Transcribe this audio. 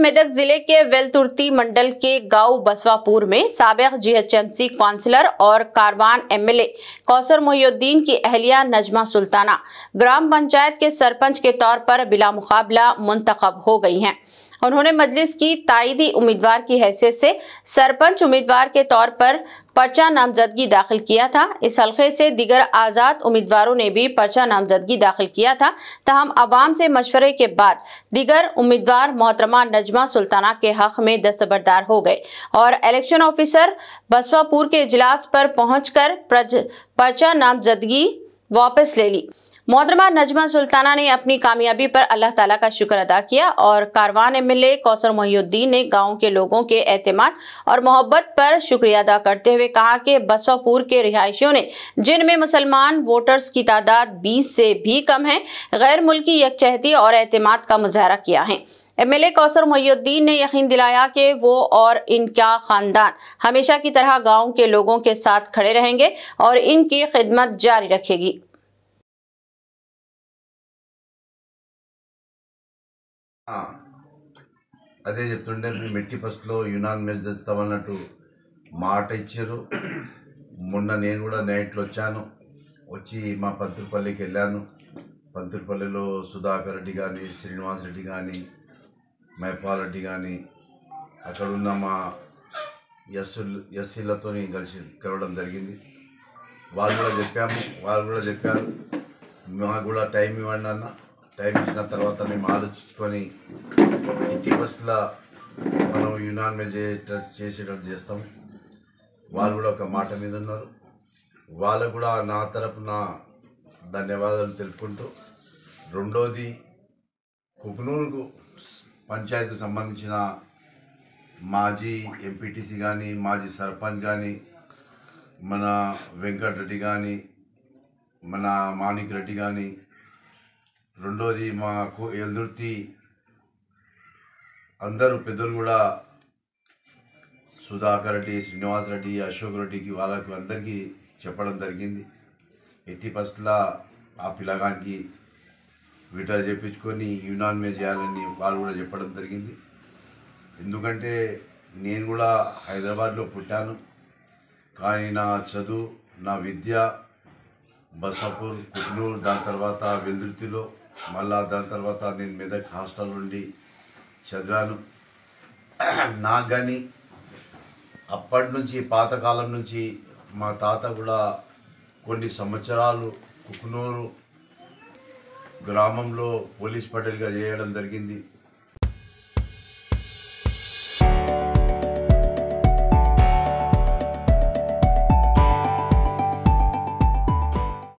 मेदक जिले के वेलतुर्ती मंडल के गांव बसवापुर में साबिक जीएचएमसी काउंसिलर और कारवान एमएलए कौसर मोहिउद्दीन की अहलिया नजमा सुल्ताना ग्राम पंचायत के सरपंच के तौर पर बिला मुकाबला मुंतखब हो गई हैं। उन्होंने मजलिस की ताईदी उम्मीदवार की हैसियत से सरपंच उम्मीदवार के तौर पर पर्चा नामजदगी दाखिल किया था। इस हल्के से दीगर आज़ाद उम्मीदवारों ने भी पर्चा नामजदगी दाखिल किया था। तहम अवाम से मशवरे के बाद दीगर उम्मीदवार मोहतरमा नजमा सुल्ताना के हक में दस्तबरदार हो गए और इलेक्शन ऑफिसर बसवापुर के इजलास पर पहुंचकर पर्चा नामजदगी वापस ले ली। मोहतरमा नजमा सुल्ताना ने अपनी कामयाबी पर अल्लाह ताला का शुक्र अदा किया और कारवान एमएलए कौसर मोहिउद्दीन ने गांव के लोगों के एतमाद और मोहब्बत पर शुक्रिया अदा करते हुए कहा कि बसवापुर के रिहायशियों ने, जिनमें मुसलमान वोटर्स की तादाद 20 से भी कम है, गैर मुल्की यकजहती और एतमाद का मुजाहरा किया है। एमएलए कौसर मोहिउद्दीन ने यकीन दिलाया कि वो और इनका खानदान हमेशा की तरह गाँव के लोगों के साथ खड़े रहेंगे और इनकी खिदमत जारी रखेगी। అదే చెప్తుండే మేము మెట్టి ఫస్ట్లో యునాన్ మ్యాచ్ తెస్తామన్నట్టు మాట ఇచ్చారు. మొన్న నేను కూడా నైట్లో వచ్చి మా పంతులపల్లికి వెళ్ళాను. పంతులపల్లిలో సుధాకర్ రెడ్డి కానీ, శ్రీనివాస్ రెడ్డి కానీ, మైపాల్ రెడ్డి కానీ, అక్కడ ఉన్న మా ఎస్సీలతో కలిసి కలవడం జరిగింది. వాళ్ళు కూడా చెప్పారు మాకు కూడా టైం ఇవ్వండి అన్న. టైం ఇచ్చిన తర్వాత మేము ఆలోచించుకొని ఇంటి ఫస్ట్లా మనం యునాన్ చేసేటట్టు చేస్తాం. వాళ్ళు కూడా ఒక మాట మీద ఉన్నారు. వాళ్ళకు కూడా నా తరపున ధన్యవాదాలు తెలుపుకుంటూ, రెండోది కుకునూరు పంచాయతీకి సంబంధించిన మాజీ ఎంపీటీసీ కానీ, మాజీ సర్పంచ్ కానీ, మన వెంకటరెడ్డి కానీ, మన మాణిక్ రెడ్డి కానీ, రెండోది మాకు ఎల్దుర్తి అందరూ పెద్దలు కూడా సుధాకర్ రెడ్డి, శ్రీనివాస్ రెడ్డి, అశోక్ రెడ్డికి వాళ్ళకి అందరికీ చెప్పడం జరిగింది. ఎట్టి ఫస్ట్లా ఆ పిల్లగానికి విడ్రా చేయించుకొని యునాన్ మ్యాచ్ చేయాలని వాళ్ళు కూడా చెప్పడం జరిగింది. ఎందుకంటే నేను కూడా హైదరాబాద్లో పుట్టాను, కానీ నా చదువు, నా విద్య బసాపూర్, కుకునూరు, దాని తర్వాత వెల్దుర్తిలో, మళ్ళా దాని తర్వాత నేను మెదక్ హాస్టల్ నుండి చదివాను. నాకు కానీ అప్పటి నుంచి, పాతకాలం నుంచి మా తాత కూడా కొన్ని సంవత్సరాలు కుకునూరు గ్రామంలో పోలీస్ పటేల్గా చేయడం జరిగింది.